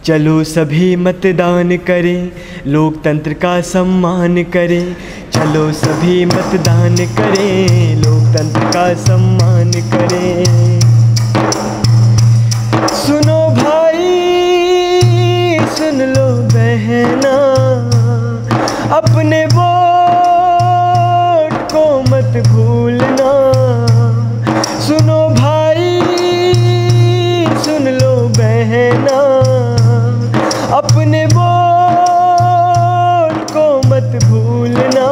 चलो सभी मतदान करें, लोकतंत्र का सम्मान करें। चलो सभी मतदान करें, लोकतंत्र का सम्मान करें। सुनो भाई, सुन लो बहना, अपने वोट को मत भूलना। सुनो भाई, सुन लो बहना, अपने वोट को मत भूलना।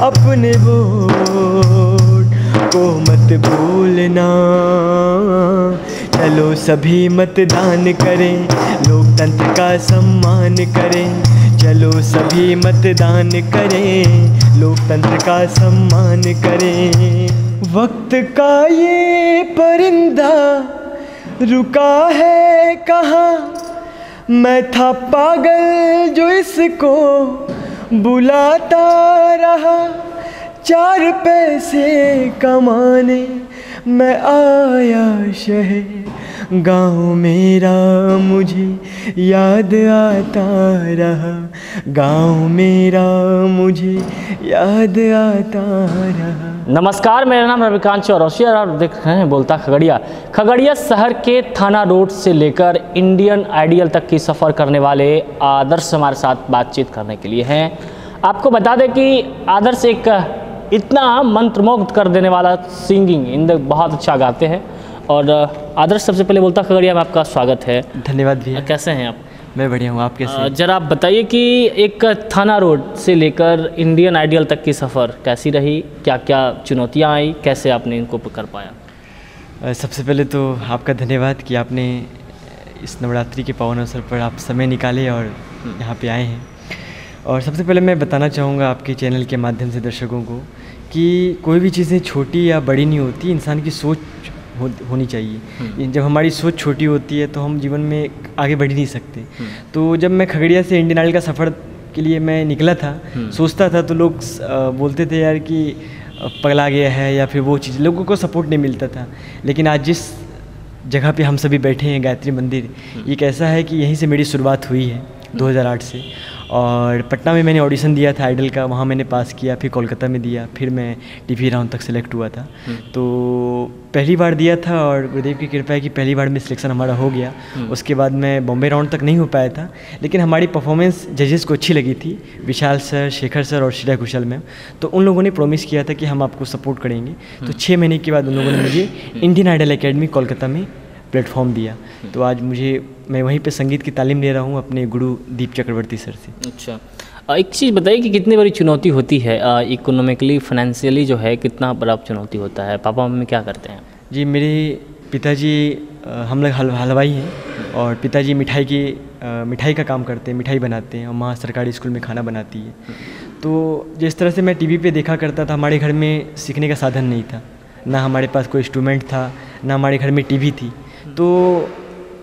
अपने वोट को मत भूलना। चलो सभी मतदान करें, लोकतंत्र का सम्मान करें। चलो सभी मतदान करें, लोकतंत्र का सम्मान करें। वक्त का ये परिंदा रुका है कहाँ, मैं था पागल जो इसको बुलाता रहा। 4 पैसे कमाने मैं आया शहर, गाँव मेरा मुझे याद आता रहा। गाँव मेरा मुझे याद आता रहा। नमस्कार, मेरा नाम रविकांत चौरसिया और आप देख रहे हैं बोलता खगड़िया। खगड़िया शहर के थाना रोड से लेकर इंडियन आइडियल तक की सफ़र करने वाले आदर्श हमारे साथ बातचीत करने के लिए हैं। आपको बता दें कि आदर्श एक इतना मंत्रमुग्ध कर देने वाला सिंगिंग बहुत अच्छा गाते हैं। और आदर्श, सबसे पहले बोलता खगड़िया में आपका स्वागत है। धन्यवाद भैया। कैसे हैं आप? मैं बढ़िया हूँ, आप कैसे हैं? जरा आप बताइए कि एक थाना रोड से लेकर इंडियन आइडियल तक की सफ़र कैसी रही, क्या क्या चुनौतियाँ आई, कैसे आपने इनको कर पाया? सबसे पहले तो आपका धन्यवाद कि आपने इस नवरात्रि के पावन अवसर पर आप समय निकाले और यहाँ पे आए हैं। और सबसे पहले मैं बताना चाहूँगा आपके चैनल के माध्यम से दर्शकों को कि कोई भी चीज़ें छोटी या बड़ी नहीं होती, इंसान की सोच होनी चाहिए। जब हमारी सोच छोटी होती है तो हम जीवन में आगे बढ़ ही नहीं सकते। तो जब मैं खगड़िया से इंडियन आइडल का सफ़र के लिए मैं निकला था, सोचता था, तो लोग बोलते थे यार कि पगला गया है या फिर वो चीज़, लोगों को सपोर्ट नहीं मिलता था। लेकिन आज जिस जगह पे हम सभी बैठे हैं, गायत्री मंदिर, एक ऐसा है कि यहीं से मेरी शुरुआत हुई है 2008 से। और पटना में मैंने ऑडिशन दिया था आइडल का, वहाँ मैंने पास किया, फिर कोलकाता में दिया, फिर मैं टीवी राउंड तक सेलेक्ट हुआ था। तो पहली बार दिया था और गुरुदेव की कृपा है कि पहली बार में सिलेक्शन हमारा हो गया। उसके बाद मैं बॉम्बे राउंड तक नहीं हो पाया था, लेकिन हमारी परफॉर्मेंस जजेस को अच्छी लगी थी, विशाल सर, शेखर सर और श्रेया घोषाल मैम। तो उन लोगों ने प्रॉमिस किया था कि हम आपको सपोर्ट करेंगे। तो 6 महीने के बाद उन लोगों ने मुझे इंडियन आइडल एकेडमी कोलकाता में प्लेटफॉर्म दिया। तो आज मैं वहीं पे संगीत की तालीम ले रहा हूँ अपने गुरु दीप चक्रवर्ती सर से। अच्छा, एक चीज़ बताइए कि कितनी बड़ी चुनौती होती है इकोनॉमिकली, फाइनेंशियली जो है, कितना बड़ा चुनौती होता है? पापा मम्मी क्या करते हैं? जी, मेरे पिताजी, हम लोग हलवाई हैं और पिताजी मिठाई का काम करते हैं, मिठाई बनाते हैं और माँ सरकारी स्कूल में खाना बनाती है। तो जिस तरह से मैं टीवी पे देखा करता था, हमारे घर में सीखने का साधन नहीं था, ना हमारे पास कोई इंस्ट्रूमेंट था, ना हमारे घर में टीवी थी। तो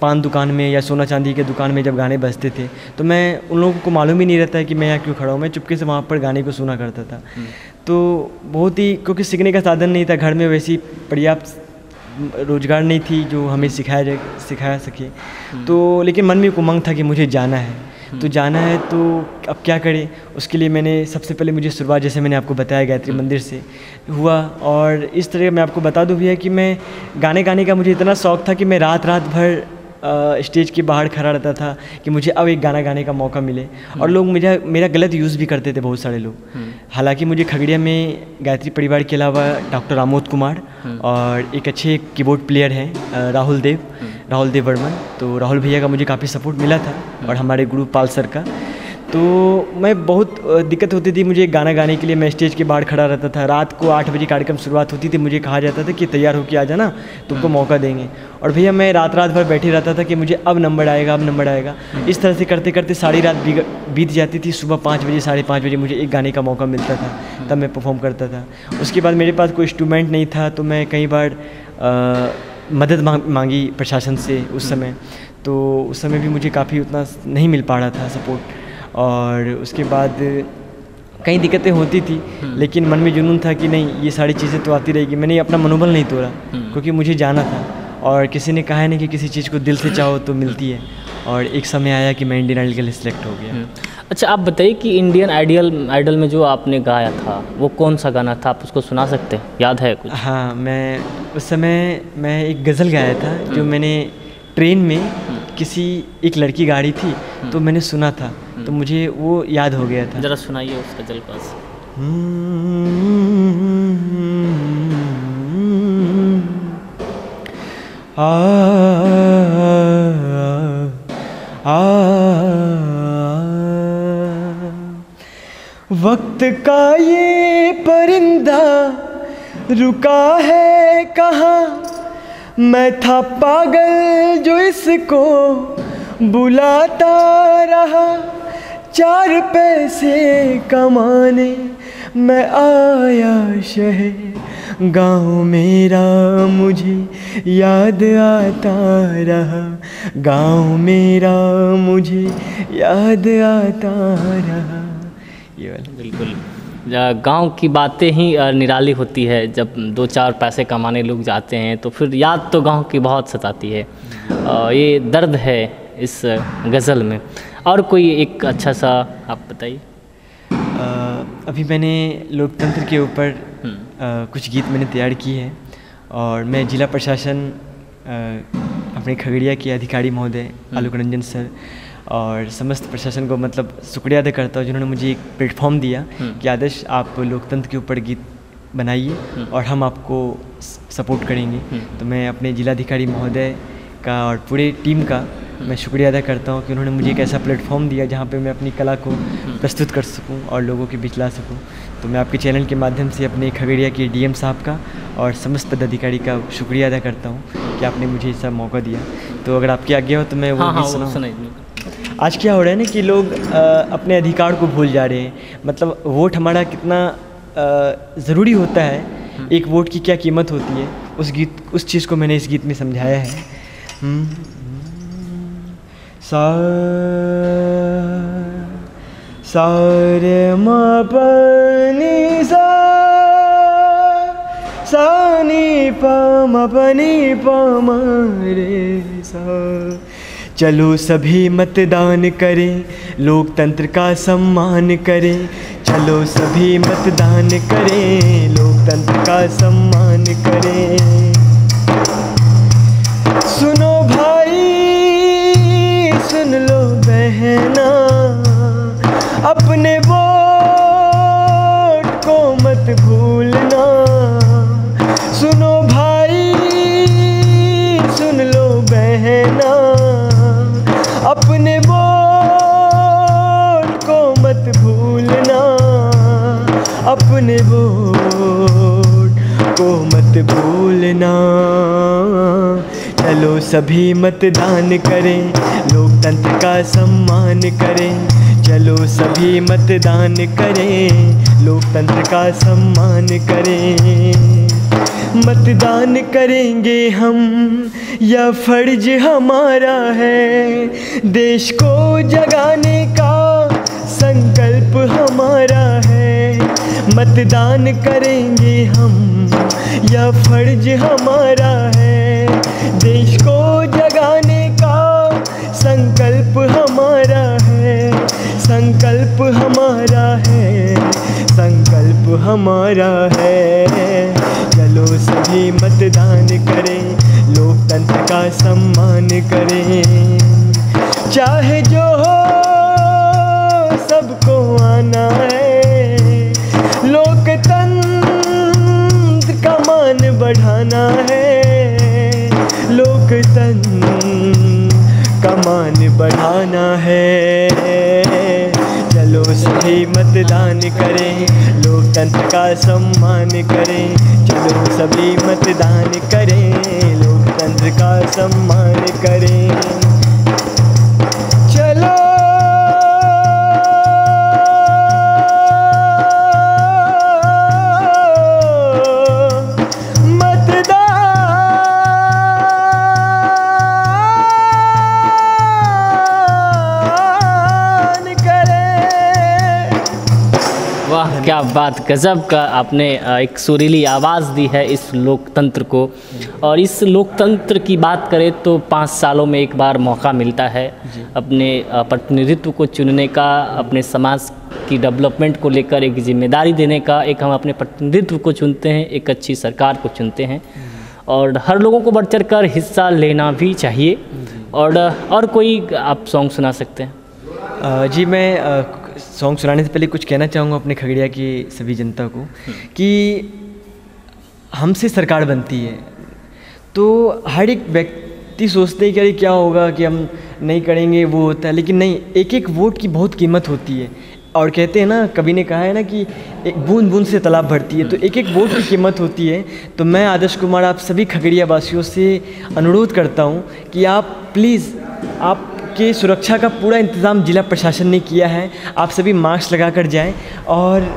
पान दुकान में या सोना चांदी के दुकान में जब गाने बजते थे तो मैं, उन लोगों को मालूम ही नहीं रहता है कि मैं यहाँ क्यों खड़ा हूँ, मैं चुपके से वहाँ पर गाने को सुना करता था। तो बहुत ही, क्योंकि सीखने का साधन नहीं था घर में, वैसी पर्याप्त रोजगार नहीं थी जो हमें सिखाया सके। तो लेकिन मन में एक उमंग था कि मुझे जाना है, तो जाना है तो अब क्या करें। उसके लिए मैंने सबसे पहले, मुझे शुरुआत जैसे मैंने आपको बताया गायत्री मंदिर से हुआ। और इस तरह मैं आपको बता दूं भैया कि मैं गाने का मुझे इतना शौक़ था कि मैं रात भर स्टेज के बाहर खड़ा रहता था कि मुझे अब एक गाना गाने का मौका मिले। और लोग मेरा गलत यूज़ भी करते थे, बहुत सारे लोग। हालांकि मुझे खगड़िया में गायत्री परिवार के अलावा डॉक्टर आमोद कुमार और एक अच्छे कीबोर्ड प्लेयर हैं राहुल देव वर्मन, तो राहुल भैया का मुझे काफ़ी सपोर्ट मिला था और हमारे गुरु पाल सर का। तो मैं बहुत दिक्कत होती थी मुझे गाना गाने के लिए। मैं स्टेज के बाहर खड़ा रहता था, रात को 8 बजे कार्यक्रम शुरुआत होती थी, मुझे कहा जाता था कि तैयार होकर आ जाना, तुमको मौका देंगे। और भैया मैं रात भर बैठे रहता था कि मुझे अब नंबर आएगा। इस तरह से करते करते सारी रात बीत जाती थी। सुबह 5 बजे, 5:30 बजे मुझे एक गाने का मौका मिलता था, तब मैं परफॉर्म करता था। उसके बाद मेरे पास कोई इंस्ट्रूमेंट नहीं था, तो मैं कई बार मदद मांगी प्रशासन से उस समय। तो उस समय भी मुझे काफ़ी उतना नहीं मिल पा रहा था सपोर्ट। और उसके बाद कई दिक्कतें होती थी, लेकिन मन में जुनून था कि नहीं, ये सारी चीज़ें तो आती रहेगी। मैंने अपना मनोबल नहीं तोड़ा, क्योंकि मुझे जाना था। और किसी ने कहा है नहीं कि किसी चीज़ को दिल से चाहो तो मिलती है। और एक समय आया कि मैं इंडियन आइडल के लिए सिलेक्ट हो गया। अच्छा, आप बताइए कि इंडियन आइडल में जो आपने गाया था वो कौन सा गाना था, आप उसको सुना सकते हैं, याद है कुछ? हाँ, मैं उस समय मैं एक गज़ल गाया था जो मैंने ट्रेन में किसी एक लड़की गाड़ी थी तो मैंने सुना था, तो मुझे वो याद हो गया था। ज़रा सुनाइए उस गज़ल पास। वक्त का ये परिंदा रुका है कहाँ, मैं था पागल जो इसको बुलाता रहा, 4 पैसे कमाने मैं आया शहर, गाँव मेरा मुझे याद आता रहा, गाँव मेरा मुझे याद आता रहा। ये वाला बिल्कुल, गांव की बातें ही निराली होती है। जब 2-4 पैसे कमाने लोग जाते हैं तो फिर याद तो गांव की बहुत सताती है। ये दर्द है इस गज़ल में। और कोई एक अच्छा सा आप बताइए। अभी मैंने लोकतंत्र के ऊपर कुछ गीत मैंने तैयार किए हैं और मैं जिला प्रशासन अपने खगड़िया के अधिकारी महोदय आलोक रंजन सर और समस्त प्रशासन को मतलब शुक्रिया अदा करता हूँ जिन्होंने मुझे एक प्लेटफॉर्म दिया कि आदर्श आप लोकतंत्र के ऊपर गीत बनाइए और हम आपको सपोर्ट करेंगे। तो मैं अपने जिलाधिकारी महोदय का और पूरे टीम का मैं शुक्रिया अदा करता हूँ कि उन्होंने मुझे एक ऐसा प्लेटफॉर्म दिया जहाँ पे मैं अपनी कला को प्रस्तुत कर सकूँ और लोगों के बीच ला सकूँ। तो मैं आपके चैनल के माध्यम से अपने खगड़िया के डीएम साहब का और समस्त पदाधिकारी का शुक्रिया अदा करता हूँ कि आपने मुझे ऐसा मौका दिया। तो अगर आपकी आज्ञा हो तो मैं वो गीत सुनाऊँ। आज क्या हो रहा है ना कि लोग अपने अधिकार को भूल जा रहे हैं। मतलब वोट हमारा कितना ज़रूरी होता है, एक वोट की क्या कीमत होती है, उस चीज़ को मैंने इस गीत में समझाया है। सा रे म प नि सा, सा नि प म प नि प म रे सा। चलो सभी मतदान करें, लोकतंत्र का सम्मान करें। चलो सभी मतदान करें, लोकतंत्र का सम्मान करें। सुनो भाई, सुन लो बहना, अपने वोट को मत भूलना। सुनो भाई, सुन लो बहना, अपने वोट को मत भूलना, अपने वोट को मत भूलना। चलो सभी मतदान करें, लोकतंत्र का सम्मान करें। चलो सभी मतदान करें, लोकतंत्र का सम्मान करें। मतदान करेंगे हम, यह फर्ज हमारा है। देश को जगाने का संकल्प हमारा है। मतदान करेंगे हम, यह फर्ज हमारा है। देश को जगाने का संकल्प हमारा है। संकल्प हमारा है, संकल्प हमारा है। चलो सभी मतदान करें, लोकतंत्र का सम्मान करें। चाहे जो हो सबको आना है, लोकतंत्र का मान बढ़ाना है। लोकतंत्र का मान बढ़ाना है। चलो सभी मतदान करें, लोकतंत्र का सम्मान करें। चलो सभी मतदान करें, लोकतंत्र का सम्मान करें। चलो क्या बात, गजब का आपने एक सुरीली आवाज़ दी है इस लोकतंत्र को। और इस लोकतंत्र की बात करें तो 5 सालों में एक बार मौका मिलता है अपने प्रतिनिधित्व को चुनने का, अपने समाज की डेवलपमेंट को लेकर एक जिम्मेदारी देने का। एक हम अपने प्रतिनिधित्व को चुनते हैं, एक अच्छी सरकार को चुनते हैं, और हर लोगों को बढ़ चढ़ कर हिस्सा लेना भी चाहिए। और कोई आप सॉन्ग सुना सकते हैं? जी, मैं सॉन्ग सुनाने से पहले कुछ कहना चाहूँगा अपने खगड़िया की सभी जनता को कि हमसे सरकार बनती है तो हर एक व्यक्ति सोचते हैं कि अरे क्या होगा कि हम नहीं करेंगे, वो होता है, लेकिन नहीं, एक एक वोट की बहुत कीमत होती है। और कहते हैं ना, कवि ने कहा है ना कि एक बूंद बूंद से तालाब भरती है, तो एक एक वोट की कीमत होती है। तो मैं आदर्श कुमार आप सभी खगड़िया वासियों से अनुरोध करता हूँ कि आप प्लीज़, आपके सुरक्षा का पूरा इंतज़ाम जिला प्रशासन ने किया है, आप सभी मास्क लगा कर जाएँ और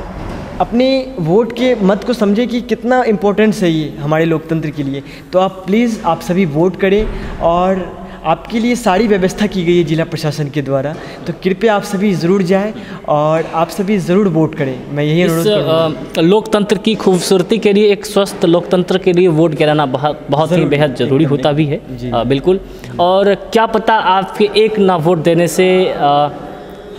अपने वोट के मत को समझें कि कितना इम्पोर्टेंस है ये हमारे लोकतंत्र के लिए। तो आप प्लीज़ आप सभी वोट करें, और आपके लिए सारी व्यवस्था की गई है जिला प्रशासन के द्वारा, तो कृपया आप सभी ज़रूर जाएं और आप सभी ज़रूर वोट करें। मैं यही अनुरोध करूँगा। लोकतंत्र की खूबसूरती के लिए, एक स्वस्थ लोकतंत्र के लिए वोट गिराना बहुत ही बेहद ज़रूरी होता भी है। बिल्कुल। और क्या पता आपके एक ना वोट देने से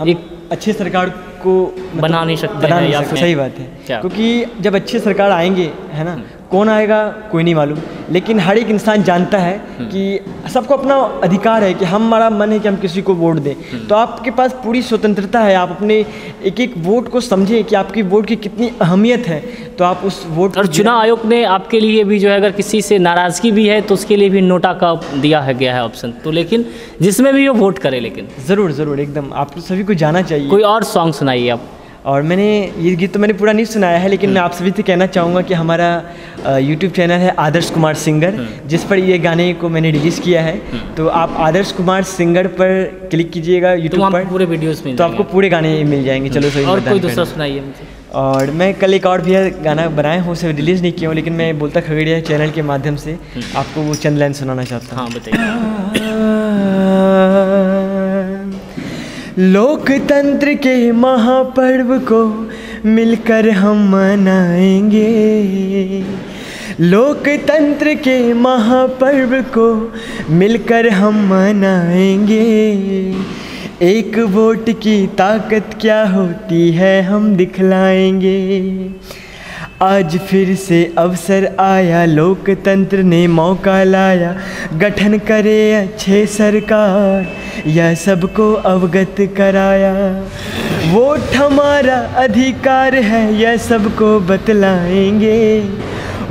एक अच्छी सरकार को बना नहीं सकते, या फिर सही बात है, क्योंकि जब अच्छी सरकार आएंगे, है ना, कौन आएगा कोई नहीं मालूम, लेकिन हर एक इंसान जानता है कि सबको अपना अधिकार है कि हमारा मन है कि हम किसी को वोट दें। तो आपके पास पूरी स्वतंत्रता है, आप अपने एक एक वोट को समझें कि आपकी वोट की कितनी अहमियत है, तो आप उस वोट। और चुनाव आयोग ने आपके लिए भी जो है, अगर किसी से नाराज़गी भी है तो उसके लिए भी नोटा का दिया है गया है ऑप्शन, तो लेकिन जिसमें भी वो वोट करे, लेकिन ज़रूर एकदम आप सभी को जाना चाहिए। कोई और सॉन्ग सुनाइए आप। और मैंने ये गीत तो मैंने पूरा नहीं सुनाया है, लेकिन मैं आप सभी से कहना चाहूँगा कि हमारा YouTube चैनल है आदर्श कुमार सिंगर, जिस पर ये गाने को मैंने रिलीज़ किया है। तो आप आदर्श कुमार सिंगर पर क्लिक कीजिएगा YouTube पर, पूरे वीडियोस में तो आपको पूरे गाने मिल जाएंगे। चलो सही। और कोई दूसरा सुनाइए मुझे। और मैं कल एक और भी गाना बनाए हूँ, उसे रिलीज़ नहीं किया हूँ, लेकिन मैं बोलता खगड़िया चैनल के माध्यम से आपको वो चंद लाइन सुनाना चाहता हूँ। हाँ, बताइए। लोकतंत्र के महापर्व को मिलकर हम मनाएंगे, लोकतंत्र के महापर्व को मिलकर हम मनाएंगे। एक वोट की ताकत क्या होती है हम दिखलाएंगे। आज फिर से अवसर आया, लोकतंत्र ने मौका लाया, गठन करे अच्छे सरकार, यह सबको अवगत कराया। वोट हमारा अधिकार है, यह सबको बतलाएंगे।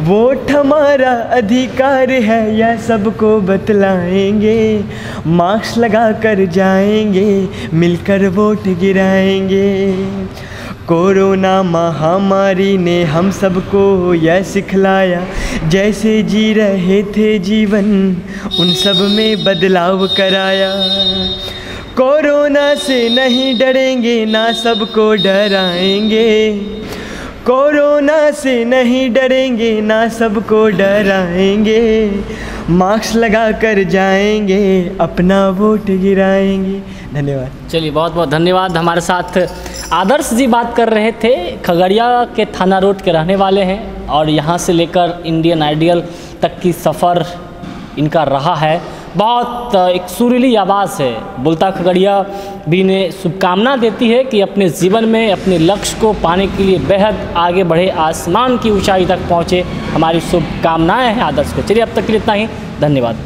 वोट हमारा अधिकार है, यह सबको बतलाएंगे। मास्क लगा कर जाएंगे, मिलकर वोट गिराएंगे। कोरोना महामारी ने हम सबको यह सिखलाया, जैसे जी रहे थे जीवन उन सब में बदलाव कराया। कोरोना से नहीं डरेंगे, ना सबको डराएंगे। कोरोना से नहीं डरेंगे, ना सबको डराएंगे। मास्क लगा कर जाएंगे, अपना वोट गिराएंगे। धन्यवाद। चलिए, बहुत बहुत धन्यवाद। हमारे साथ आदर्श जी बात कर रहे थे, खगड़िया के थाना रोड के रहने वाले हैं, और यहाँ से लेकर इंडियन आइडियल तक की सफ़र इनका रहा है। बहुत एक सुरीली आवाज़ है। बोलता खगड़िया भी ने शुभकामना देती है कि अपने जीवन में अपने लक्ष्य को पाने के लिए बेहद आगे बढ़े, आसमान की ऊंचाई तक पहुँचे। हमारी शुभकामनाएं हैं आदर्श को। चलिए, अब तक के लिए इतना ही। धन्यवाद।